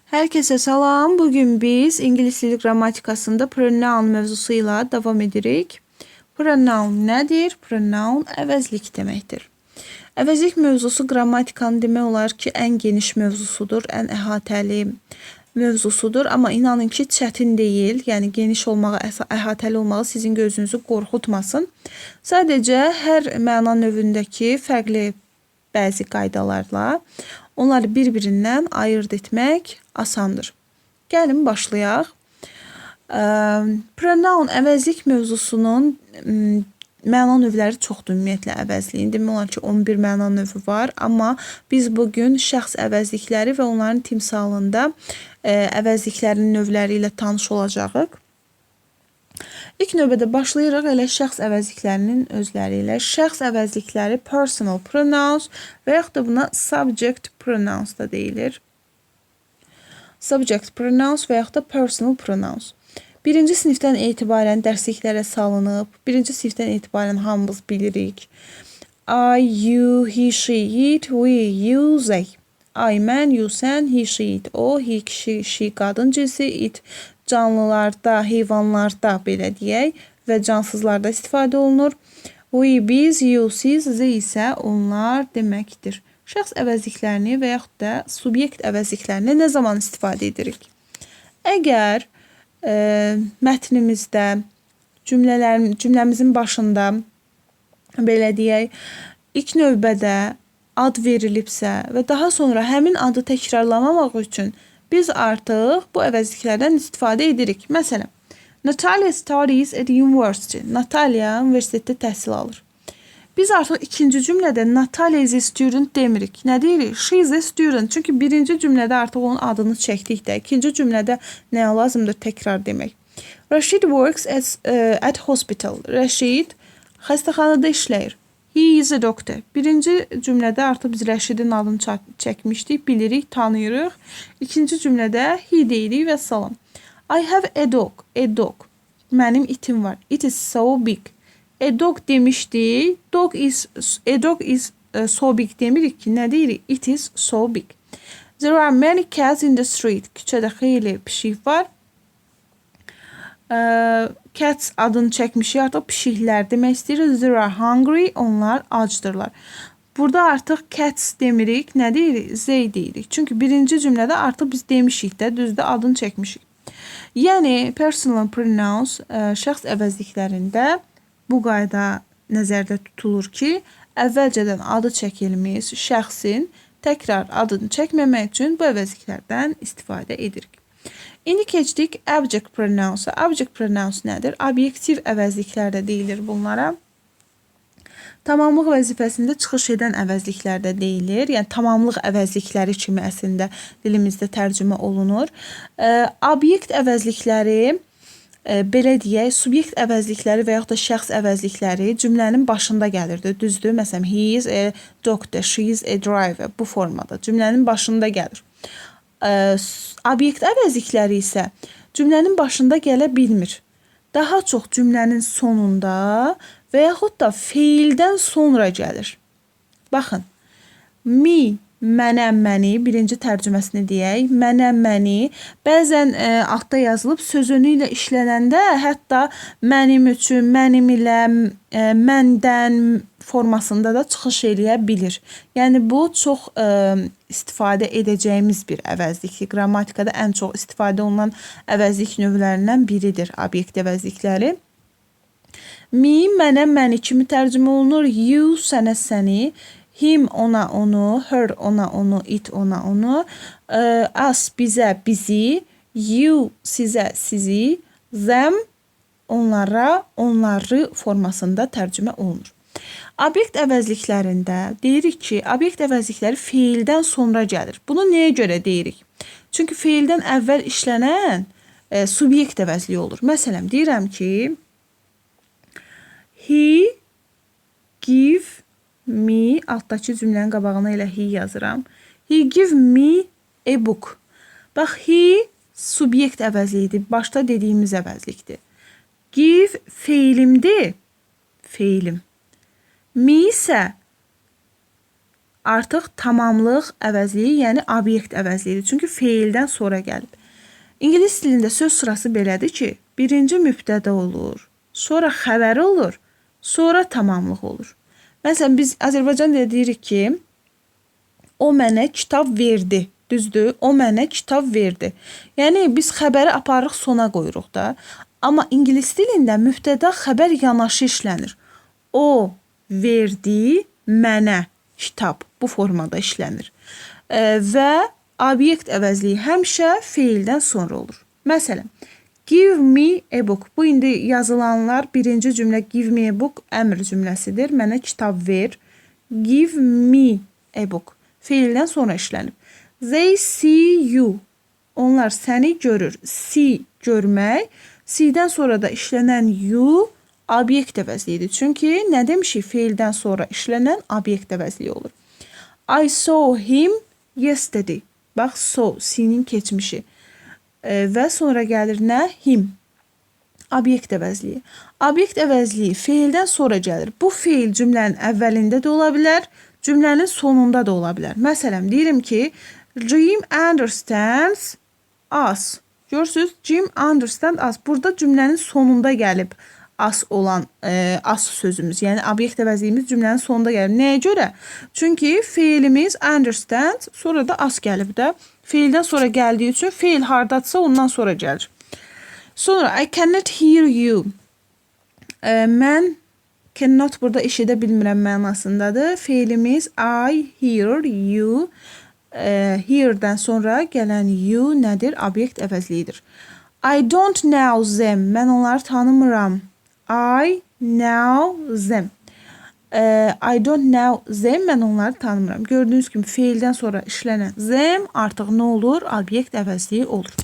Herkese salam. Bugün biz İngilis dili qrammatikasında pronoun mövzusuyla davam edirik. Pronoun nədir? Pronoun əvəzlik deməkdir. Əvəzlik mövzusu qrammatikanın demək olar ki, ən geniş mövzusudur, ən əhatəli mövzusudur. Amma inanın ki, çətin deyil. Yəni geniş olmağı, əhatəli olmağı sizin gözünüzü qorxutmasın. Sadəcə hər məna növündəki fərqli bəzi qaydalarla onları bir-birindən ayırt etmək asandır. Gəlin başlayaq. Pronoun əvəzlik mövzusunun məna növləri çoxdur ümumiyyətlə əvəzliyin. Demək olar ki, 11 məna növü var. Amma biz bugün şəxs əvəzlikləri və onların timsalında əvəzliklərin növləri ilə tanış olacağıq. İlk növbədə başlayırıq elə şəxs əvəzliklərinin özləri ilə. Şəxs əvəzlikləri personal pronouns və yaxud da buna subject pronouns da deyilir. Subject pronouns və yaxud da personal pronouns. Birinci sinifdən etibarən dərsliklərə salınıb. Birinci sinifdən etibarən hamımız bilirik. I, you, he, she, it, we, you, they. I, mən, you, sən, he, she, it. O, he, kişi, she, qadın cinsi, it, canlılarda, heyvanlarda belə deyək və cansızlarda istifadə olunur. We, biz, you, siz, they isə onlar deməkdir. Şəxs əvəzliklərini və yaxud da subyekt əvəzliklərini nə zaman istifadə edirik? Əgər mətnimizdə, cümləmizin başında belə deyək, ilk növbədə ad verilibsə və daha sonra həmin adı təkrarlamamaq üçün biz artıq bu əvəzliklərdən istifadə edirik. Məsələn, Natalia studies at university. Natalia universitetdə təhsil alır. Biz artıq ikinci cümlədə Natalia is a student demirik. Nə deyirik? She is a student. Çünki birinci cümlədə artıq onun adını çəkdik də. İkinci cümlədə nəyə lazımdır? Təkrar demək. Rashid works at hospital. Rashid xəstəxanada işləyir. He is a doctor. Birinci cümlədə artıq biz Rəşidin adını çəkmişdik, bilirik, tanıyırıq. İkinci cümlədə he deyirik və salam. I have a dog. A dog. Mənim itim var. It is so big. A dog demişdik. A dog is so big demirik ki, nə deyirik? It is so big. There are many cats in the street. Küçədə xeyli pişik var. Cats adını çəkmişik, artıq pişiklər demək istəyirik. They are hungry, onlar acdırlar. Burada artıq cats demirik, nə deyirik? They deyirik. Çünki birinci cümlədə artıq biz demişik də, düzdür, adını çəkmişik. Yəni, personal pronouns şəxs əvəzliklərində bu qayda nəzərdə tutulur ki, əvvəlcədən adı çəkilmiş şəxsin təkrar adını çəkməmək üçün bu əvəzliklərdən istifadə edirik. İndi keçdik object pronouns-a. Object pronouns nədir? Obyektiv əvəzliklər də deyilir bunlara. Tamamlıq vəzifəsində çıxış edən əvəzliklər də deyilir. Yəni, tamamlıq əvəzlikləri kimi əslində dilimizdə tərcümə olunur. Obyekt əvəzlikləri, belə deyək, subyekt əvəzlikləri və yaxud da şəxs əvəzlikləri cümlənin başında gəlirdi. Düzdür? Məsələn, he is a doctor, she is a driver. Bu formada cümlənin başında gəlir. Obyekt əvəzlikləri isə cümlənin başında gələ bilmir. Daha çox cümlənin sonunda və yaxud da feildən sonra gəlir. Baxın, me, mənəm, məni, birinci tərcüməsini deyək, mənəm, məni, bəzən altda yazılıb sözünü ilə işlənəndə hətta mənim üçün, mənim ilə, məndən formasında da çıxış eləyə bilir. Yəni, bu çox istifadə edəcəyimiz bir əvəzlikdir. Qrammatikada ən çox istifadə olunan əvəzlik növlərindən biridir obyekt əvəzlikləri. Me, mənəm, məni kimi tərcümə olunur. You, sənə, səni. Him, ona, onu. Her, ona, onu. It, ona, onu. Us, bizə, bizi. You, sizə, sizi. Them, onlara, onları formasında tərcümə olunur. Obyekt əvəzliklərində deyirik ki, obyekt əvəzlikləri feildən sonra gəlir. Bunu nəyə görə deyirik? Çünki feildən əvvəl işlənən subyekt əvəzliyi olur. Məsələn, deyirəm ki, he give me, altdakı cümlənin qabağına elə he yazıram. He give me a book. Bax, he subyekt əvəzliyidir. Başda dediyimiz əvəzlikdir. Give feilimdir. Feilim. Me isə artıq tamamlıq əvəzliyi, yəni obyekt əvəzliyidir. Çünki feildən sonra gəlib. İngilis dilində söz sırası belədir ki, birinci mübtədə olur, sonra xəbəri olur, sonra tamamlıq olur. Məsələn, biz Azərbaycan dilində deyirik ki, o mənə kitab verdi. Düzdür? O mənə kitab verdi. Yəni, biz xəbəri aparırıq, sona qoyuruq da. Amma ingilis dilində mübtədə xəbər yanaşı işlənir. O verdi mənə kitab. Bu formada işlənir. Və obyekt əvəzliyi həmişə feildən sonra olur. Məsələn, give me a book. Bu indi yazılanlar birinci cümlə give me a book əmr cümləsidir. Mənə kitab ver. Give me a book. Feildən sonra işlənib. They see you. Onlar səni görür. See görmək. See-dən sonra da işlənən you obyekt əvəzliyidir. Çünki nə demişik? Feildən sonra işlənən obyekt əvəzliyi olur. I saw him yesterday. Bax, saw, see-nin keçmişi. Və sonra gəlir nə? Him. Obyekt əvəzliyi. Obyekt əvəzliyi feildən sonra gəlir. Bu feil cümlənin əvvəlində də ola bilər, cümlənin sonunda da ola bilər. Məsələn, deyirəm ki, Jim understands us. Görürsünüz, Jim understands us. Burada cümlənin sonunda gəlib us olan us sözümüz. Yəni, obyekt əvəzliyimiz cümlənin sonunda gəlib. Nəyə görə? Çünki feilimiz understand, sonra da us gəlib də. Feildən sonra gəldiyi üçün feil hardadsa ondan sonra gəlir. Sonra, I cannot hear you. Mən cannot burada eşidə bilmirəm mənasındadır. Feilimiz I hear you. Hear-dən sonra gələn you nədir? Obyekt əvəzliyidir. I don't know them. Mən onları tanımıram. I know them. I don't know them. Mən onları tanımıram. Gördüyünüz kimi feildən sonra işlənən them artıq nə olur? Obyekt əvəzliyi olur.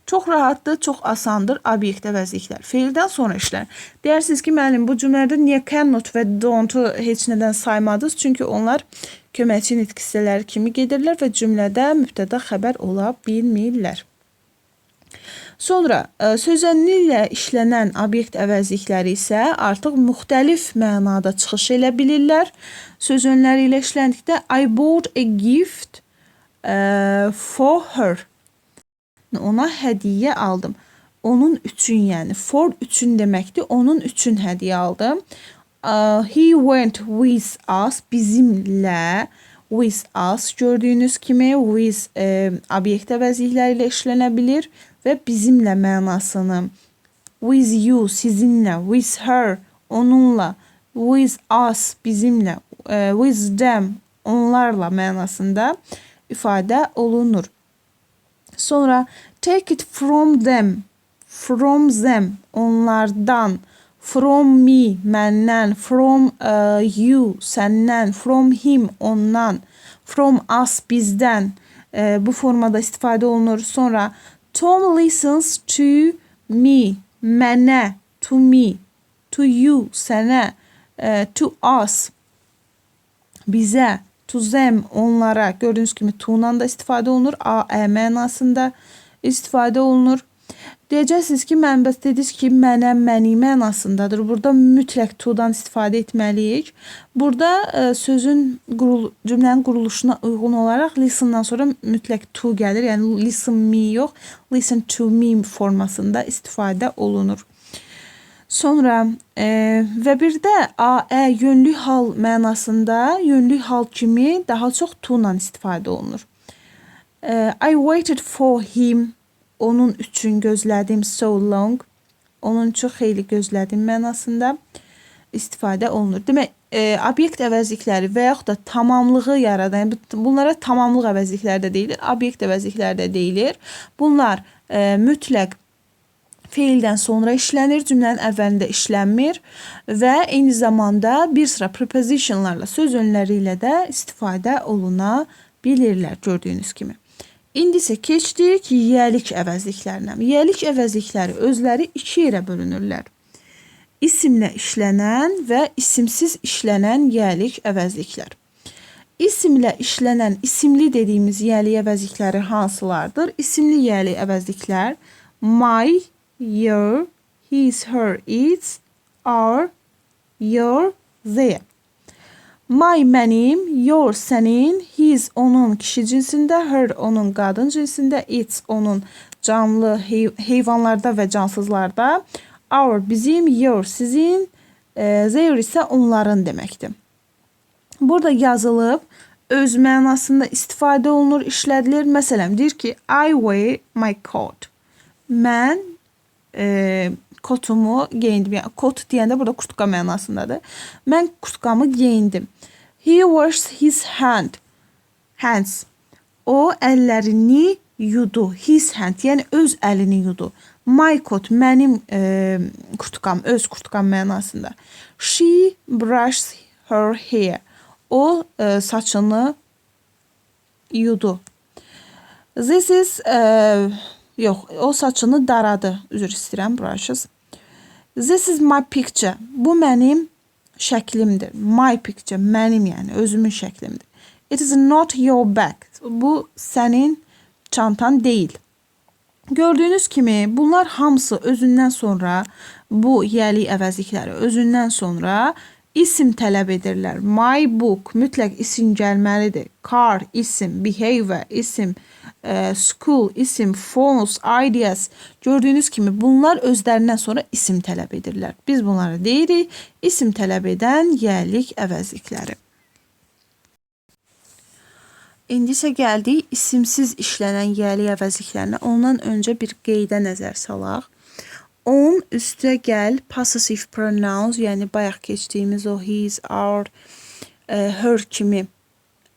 Çox rahatdır, çox asandır obyekt əvəzliklər. Feildən sonra işlənir. Deyirsiniz ki, müəllim, bu cümlədə niyə cannot və don't-u heç nədən saymadınız? Çünki onlar köməkçi nitq hissələri kimi gedirlər və cümlədə mübtəda xəbər ola bilmirlər. Sonra, sözənli ilə işlənən obyekt əvəzlikləri isə artıq müxtəlif mənada çıxış elə bilirlər. Sözənləri ilə işləndikdə I bought a gift for her. Ona hədiyyə aldım. Onun üçün, yəni for üçün deməkdir. Onun üçün hədiyyə aldım. He went with us. Bizimlə. With us. Gördüyünüz kimi with obyekt əvəzlikləri ilə işlənə bilir və bizimlə mənasını with you, sizinlə, with her, onunla, with us, bizimlə, with them, onlarla mənasında ifadə olunur. Sonra take it from them, onlardan, from me, məndən, from you, səndən, from him, ondan, from us, bizdən. Bu formada istifadə olunur. Sonra Tom listens to me, mənə, to me, to you, sənə, to us, bizə, to them, onlara. Gördüyünüz kimi to-dan da istifadə olunur. A-ə mənasında istifadə olunur. Deyəcəksiniz ki, mənbəs dediniz ki, mənə, məni mənasındadır. Burada mütləq to-dan istifadə etməliyik. Burada cümlənin quruluşuna uyğun olaraq listen-dan sonra mütləq to gəlir. Yəni listen me yox, listen to me formasında istifadə olunur. Sonra və bir də a-ə yönlü hal mənasında yönlü hal kimi daha çox to-dan istifadə olunur. I waited for him. Onun üçün gözlədim, so long. Onun üçün xeyli gözlədim mənasında istifadə olunur. Demək, obyekt əvəzlikləri və yaxud da tamamlığı yaradan, bunlara tamamlıq əvəzlikləri də deyilir, obyekt əvəzlikləri də deyilir. Bunlar mütləq feildən sonra işlənir, cümlənin əvvəlində işlənmir və eyni zamanda bir sıra prepositionlarla, söz önləri ilə də istifadə oluna bilirlər, gördüyünüz kimi. İndi isə keçdik yiyəlik əvəzliklərinə. Yiyəlik əvəzlikləri özləri iki yerə bölünürlər. İsimlə işlənən və isimsiz işlənən yiyəlik əvəzliklər. İsimlə işlənən, isimli dediyimiz yiyəlik əvəzlikləri hansılardır? İsimli yiyəlik əvəzliklər my, your, his, her, its, our, your, their. My mənim, your sənin, his onun kişi cinsində, her onun qadın cinsində, its onun canlı heyvanlarda və cansızlarda, our bizim, your sizin, their isə onların deməkdir. Burada yazılıb öz mənasında istifadə olunur, işlədilir. Məsələn, deyir ki, I wear my coat. Mən kotumu geyindim. Yəni, kot deyəndə burada kurtka mənasındadır. Mən kurtkamı geyindim. He washed his hands. O əllərini yudu. His hand, yəni öz əlini yudu. My coat, mənim kurtkam, öz kurtkam mənasında. She brushed her hair. O saçını yudu. This is yox, o saçını daradı. Üzr istəyirəm, brushes. This is my picture. Bu mənim şəklimdir. My picture, mənim yəni, özümün şəklimdir. It is not your bag. Bu sənin çantan deyil. Gördüyünüz kimi bunlar hamısı özündən sonra, bu yəli əvəzlikləri özündən sonra isim tələb edirlər. My book mütləq isim gəlməlidir. Car isim, behavior isim, school isim, phones, ideas. Gördüyünüz kimi bunlar özlərindən sonra isim tələb edirlər. Biz bunları deyirik isim tələb edən yəlik əvəzlikləri. İndi isə gəldik isimsiz işlənən yəli əvəzliklərinə. Ondan öncə bir qeydə nəzər salaq. On üstə gəl possessive pronouns, yəni bayaq keçdiyimiz o his, our, her kimi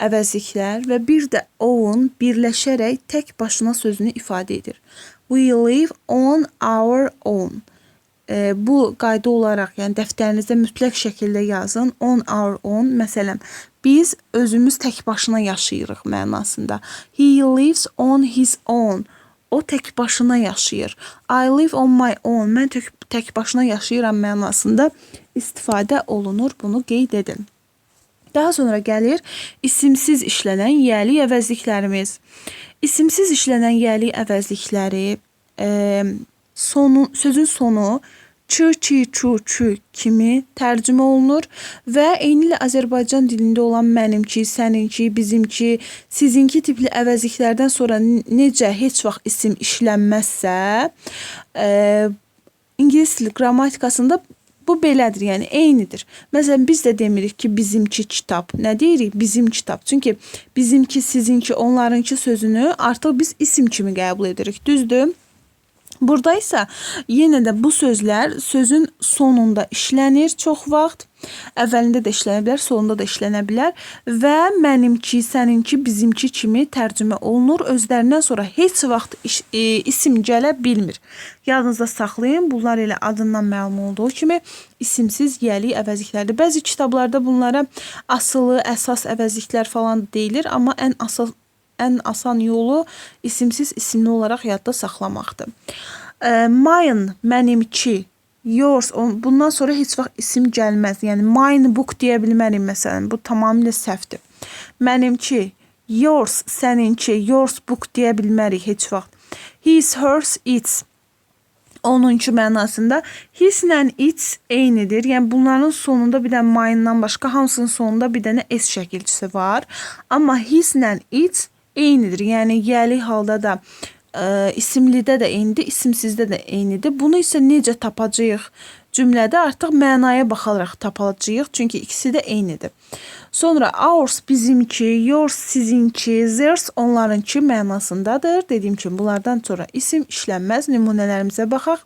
əvəzliklər və bir də on birləşərək tək başına sözünü ifadə edir. We live on our own. Bu qayda olaraq, yəni dəftərinizdə mütləq şəkildə yazın. On our own. Məsələn, biz özümüz tək başına yaşayırıq mənasında. He lives on his own. O tək başına yaşayır. I live on my own. Mən tək başına yaşayıram mənasında istifadə olunur. Bunu qeyd edin. Daha sonra gəlir isimsiz işlənən yəli əvəzliklərimiz. İsimsiz işlənən yəli əvəzlikləri sözün sonu çı, çi, çu, çü kimi tərcümə olunur və eyni ilə Azərbaycan dilində olan mənimki, səninki, bizimki, sizinki tipli əvəzliklərdən sonra necə heç vaxt isim işlənməzsə, İngilis dili qrammatikasında bu belədir, yəni eynidir. Məsələn, biz də demirik ki, bizimki kitab. Nə deyirik? Bizim kitab. Çünki bizimki, sizinki, onlarınki sözünü artıq biz isim kimi qəbul edirik. Düzdür? Burada isə yenə də bu sözlər sözün sonunda işlənir çox vaxt. Əvvəlində də işlənə bilər, sonunda da işlənə bilər və mənimki, səninki, bizimki kimi tərcümə olunur. Özlərindən sonra heç vaxt isim gələ bilmir. Yadınızda saxlayın, bunlar elə adından məlum olduğu kimi isimsiz yəli əvəzliklərdir. Bəzi kitablarda bunlara asılı, əsas əvəzliklər falan deyilir, amma ən asan yolu isimsiz isimli olaraq yadda saxlamaqdır. Mine, mənimki, yours, bundan sonra heç vaxt isim gəlməz. Yəni, mine book deyə bilmərik məsələn. Bu tamamilə səhvdir. Mənimki, yours, səninki, yours book deyə bilmərik heç vaxt. His, hers, its. Onunki mənasında his ilə its eynidir. Yəni, bunların sonunda bir dənə mine'dan başqa hamısının sonunda bir dənə s şəkilçisi var. Amma his ilə its eynidir. Yəni, yəli halda da isimlidə də eynidir, isimsizdə də eynidir. Bunu isə necə tapacağıq cümlədə artıq mənaya baxaraq tapacağıq. Çünki ikisi də eynidir. Sonra ours bizimki, yours sizinki, theirs onlarınki mənasındadır. Dediyim kimi bunlardan sonra isim işlənməz. Nümunələrimizə baxaq.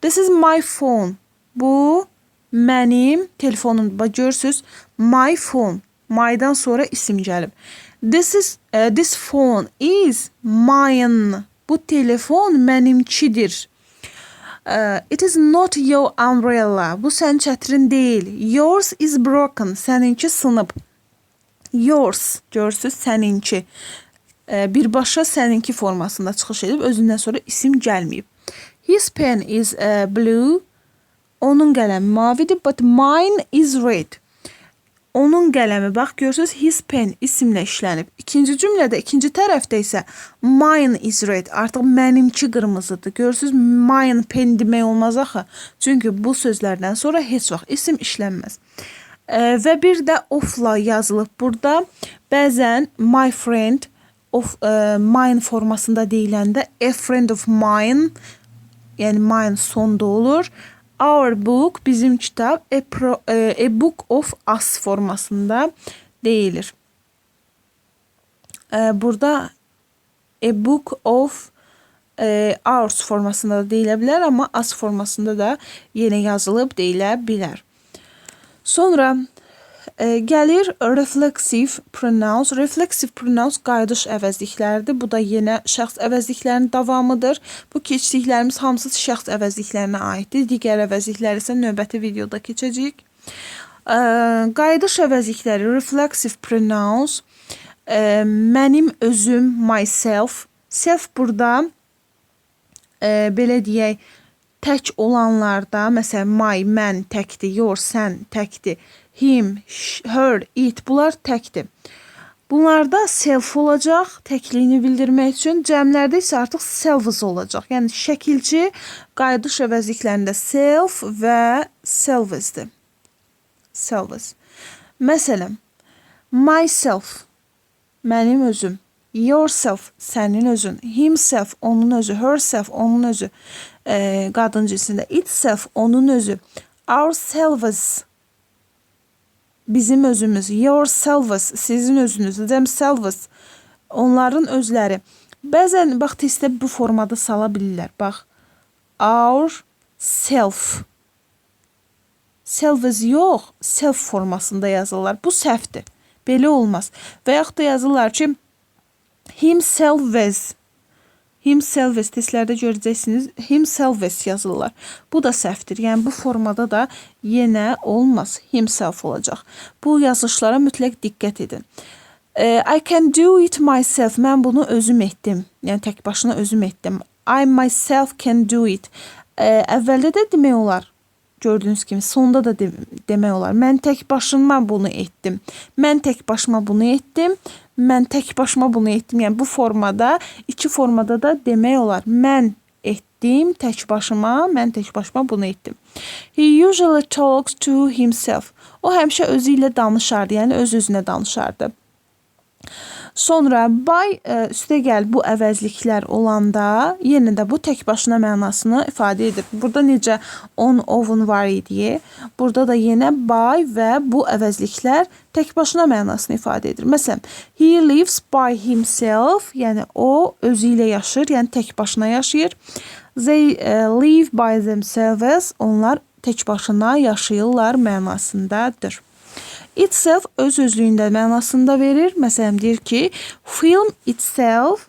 This is my phone. Bu mənim telefonum. Görürsünüz, my phone. My-dan sonra isim gəlib. This phone is mine. Bu telefon mənimkidir. It is not your umbrella. Bu sənin çətrin deyil. Yours is broken. Səninki sınıb. Yours. Görürsünüz, səninki. Birbaşa səninki formasında çıxış edib, özündən sonra isim gəlməyib. His pen is blue. Onun qələmi mavidir, but mine is red. Onun qələmi, bax, görürsünüz, his pen isimlə işlənib. İkinci cümlədə, ikinci tərəfdə isə mine is red. Artıq mənimki qırmızıdır. Görürsünüz, mine pen demək olmaz axı. Çünki bu sözlərdən sonra heç vaxt isim işlənməz. Və bir də ofla yazılıb burada. Bəzən my friend of mine formasında deyiləndə a friend of mine, yəni mine sonda olur. Our book, bizim kitab, a book of us formasında deyilir. Burada a book of ours formasında da deyilə bilər, amma us formasında da yenə yazılıb deyilə bilər. Sonra gəlir reflexive pronouns. Reflexive pronouns qayıdış əvəzlikləridir. Bu da yenə şəxs əvəzliklərinin davamıdır. Bu keçdiklərimiz hamısı şəxs əvəzliklərinə aiddir. Digər əvəzliklər isə növbəti videoda keçəcəyik. Qayıdış əvəzlikləri reflexive pronouns. Mənim özüm, myself. Self burada belə deyək, tək olanlarda, məsələn, my, mən təkdir, your, sən təkdir, him, her, it, bunlar təkdir. Bunlarda self olacaq, təkliyini bildirmək üçün, cəmlərdə isə artıq selves olacaq. Yəni, şəkilçi qayıdış əvəzliklərində self və selvesdir. Selves. Məsələn, myself, mənim özüm. Yourself, sənin özün. Himself, onun özü. Herself, onun özü. Qadın cinsində. Itself, onun özü. Ourselves, bizim özümüz. Yourselves, sizin özünüz. Themselves, onların özləri. Bəzən, bax, testdə bu formada sala bilirlər. Bax, our self. Selves yox, self formasında yazırlar. Bu səhvdir. Belə olmaz. Və yaxud da yazırlar ki, himselves. Himselves testlərdə görəcəksiniz. Himselves yazırlar. Bu da səhvdir. Yəni bu formada da yenə olmaz. Himself olacaq. Bu yazışlara mütləq diqqət edin. I can do it myself. Mən bunu özüm etdim. Yəni tək başına özüm etdim. I myself can do it. Əvvəldə də demək olar. Gördüyünüz kimi sonda da demək olar. Mən tək başıma bunu etdim. Mən tək başıma bunu etdim. Mən tək başıma bunu etdim. Yəni bu formada, iki formada da demək olar. Mən etdim tək başıma, mən tək başıma bunu etdim. He usually talks to himself. O həmişə özü ilə danışardı, yəni öz-özünə danışardı. Sonra by üstəgəl bu əvəzliklər olanda yenə də bu tək başına mənasını ifadə edir. Burada necə on, ovun var idi. Burada da yenə by və bu əvəzliklər tək başına mənasını ifadə edir. Məsələn, he lives by himself, yəni o özü ilə yaşayır, yəni tək başına yaşayır. They live by themselves, onlar tək başına yaşayırlar mənasındadır. Itself öz-özlüyündə mənasında verir. Məsələn, deyir ki, film itself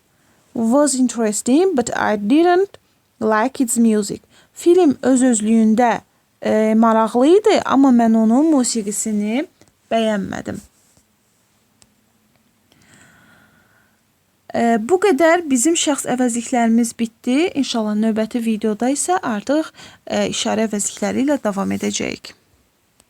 was interesting, but I didn't like its music. Film öz-özlüyündə maraqlı idi, amma mən onun musiqisini bəyənmədim. Bu qədər bizim şəxs əvəzliklərimiz bitdi. İnşallah növbəti videoda isə artıq işarə əvəzlikləri ilə davam edəcəyik.